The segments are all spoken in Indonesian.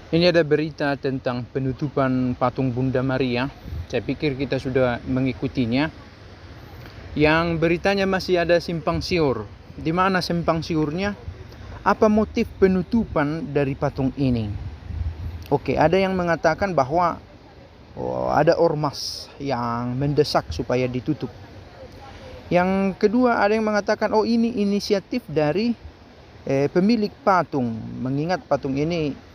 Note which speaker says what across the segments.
Speaker 1: Ini ada berita tentang penutupan patung Bunda Maria. Saya pikir kita sudah mengikutinya. Yang beritanya masih ada simpang siur. Di mana simpang siurnya? Apa motif penutupan dari patung ini? Oke, ada yang mengatakan bahwa ada ormas yang mendesak supaya ditutup. Yang kedua, ada yang mengatakan ini inisiatif dari pemilik patung. Mengingat patung ini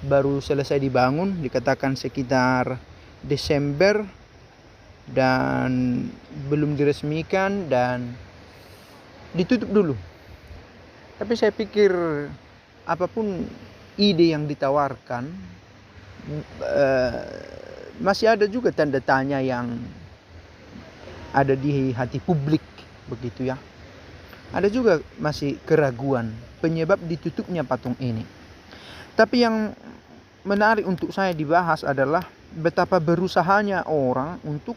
Speaker 1: baru selesai dibangun, dikatakan sekitar Desember, dan belum diresmikan dan ditutup dulu. Tapi saya pikir apapun ide yang ditawarkan, masih ada juga tanda tanya yang ada di hati publik, begitu ya. Ada juga masih keraguan penyebab ditutupnya patung ini. Tapi yang menarik untuk saya dibahas adalah betapa berusahanya orang untuk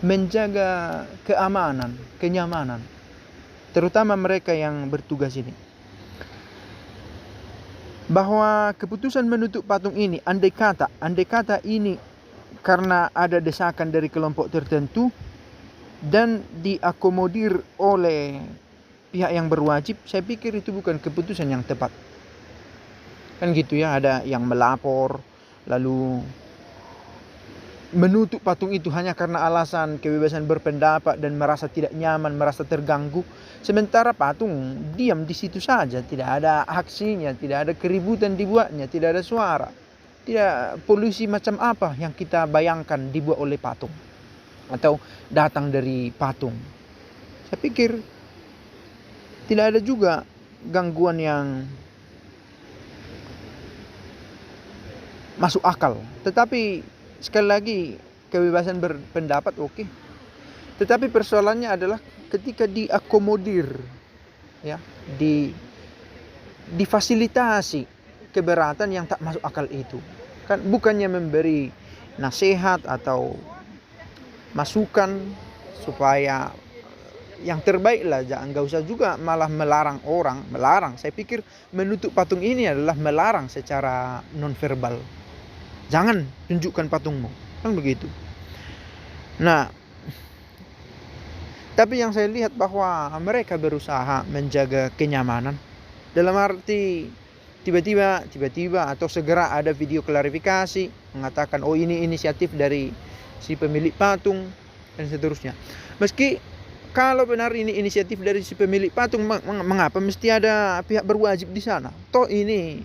Speaker 1: menjaga keamanan, kenyamanan, terutama mereka yang bertugas ini. Bahwa keputusan menutup patung ini, andai kata ini karena ada desakan dari kelompok tertentu dan diakomodir oleh pihak yang berwajib, saya pikir itu bukan keputusan yang tepat. Kan gitu ya, ada yang melapor lalu menutup patung itu hanya karena alasan kebebasan berpendapat dan merasa tidak nyaman, merasa terganggu. Sementara patung diam di situ saja, tidak ada aksinya, tidak ada keributan dibuatnya, tidak ada suara, tidak polusi macam apa yang kita bayangkan dibuat oleh patung atau datang dari patung. Saya pikir tidak ada juga gangguan yang masuk akal. Tetapi sekali lagi, kebebasan berpendapat oke. Tetapi persoalannya adalah ketika diakomodir, ya, difasilitasi keberatan yang tak masuk akal itu. Kan bukannya memberi nasihat atau masukan supaya yang terbaik lah, enggak usah juga malah melarang orang, Saya pikir menutup patung ini adalah melarang secara nonverbal. Jangan tunjukkan patungmu, kan begitu. Nah, tapi yang saya lihat bahwa mereka berusaha menjaga kenyamanan. Dalam arti tiba-tiba atau segera ada video klarifikasi mengatakan ini inisiatif dari si pemilik patung dan seterusnya. Meski kalau benar ini inisiatif dari si pemilik patung, mengapa mesti ada pihak berwajib di sana? Toh ini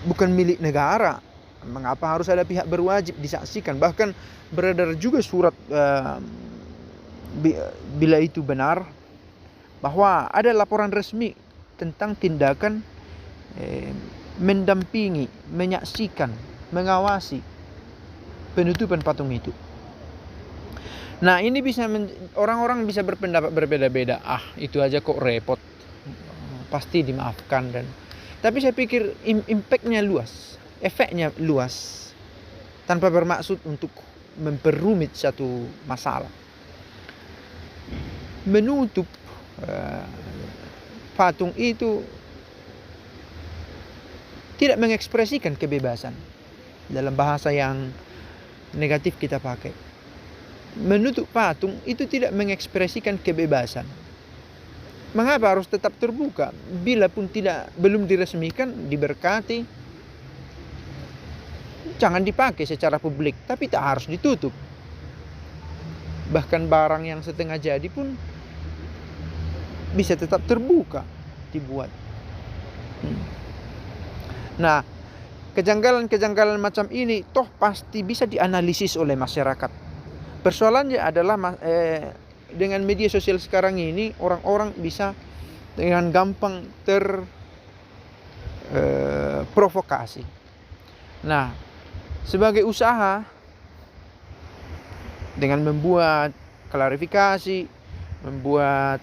Speaker 1: bukan milik negara. Mengapa harus ada pihak berwajib disaksikan? Bahkan beredar juga surat, bila itu benar, bahwa ada laporan resmi tentang tindakan mendampingi, menyaksikan, mengawasi penutupan patung itu. Nah, ini bisa orang-orang bisa berpendapat berbeda-beda. Itu aja kok repot, pasti dimaafkan. Tapi saya pikir impactnya luas, efeknya luas, tanpa bermaksud untuk memperumit satu masalah. Menutup patung itu tidak mengekspresikan kebebasan. Dalam bahasa yang negatif kita pakai, menutup patung itu tidak mengekspresikan kebebasan. Mengapa harus tetap terbuka? Bila pun belum diresmikan, diberkati, jangan dipakai secara publik, tapi tak harus ditutup. Bahkan barang yang setengah jadi pun bisa tetap terbuka dibuat. Nah, kejanggalan-kejanggalan macam ini toh pasti bisa dianalisis oleh masyarakat. Persoalannya adalah dengan media sosial sekarang ini, orang-orang bisa dengan gampang terprovokasi. Nah, sebagai usaha dengan membuat klarifikasi, membuat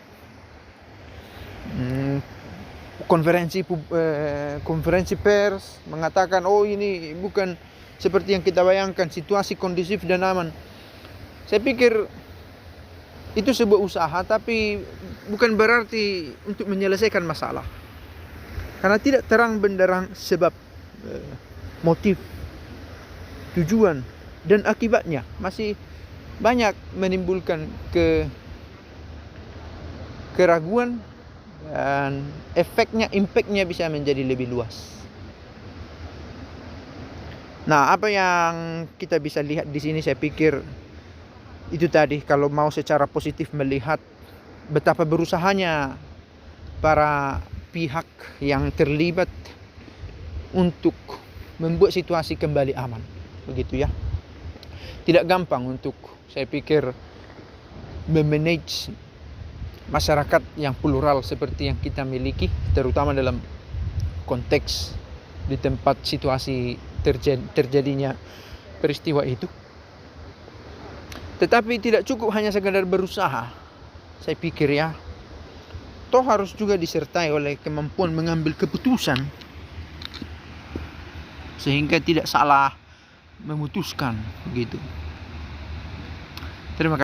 Speaker 1: konferensi pers, mengatakan ini bukan seperti yang kita bayangkan, situasi kondusif dan aman. Saya pikir itu sebuah usaha, tapi bukan berarti untuk menyelesaikan masalah. Karena tidak terang benderang sebab, motif, tujuan, dan akibatnya masih banyak menimbulkan keraguan, dan impactnya bisa menjadi lebih luas. Nah, apa yang kita bisa lihat di sini, saya pikir itu tadi, kalau mau secara positif melihat betapa berusahanya para pihak yang terlibat untuk membuat situasi kembali aman, begitu ya. Tidak gampang untuk, saya pikir, memanage masyarakat yang plural seperti yang kita miliki, terutama dalam konteks di tempat situasi terjadinya peristiwa itu. Tetapi tidak cukup hanya sekadar berusaha, saya pikir ya. Toh harus juga disertai oleh kemampuan mengambil keputusan, sehingga tidak salah memutuskan, begitu. Terima kasih.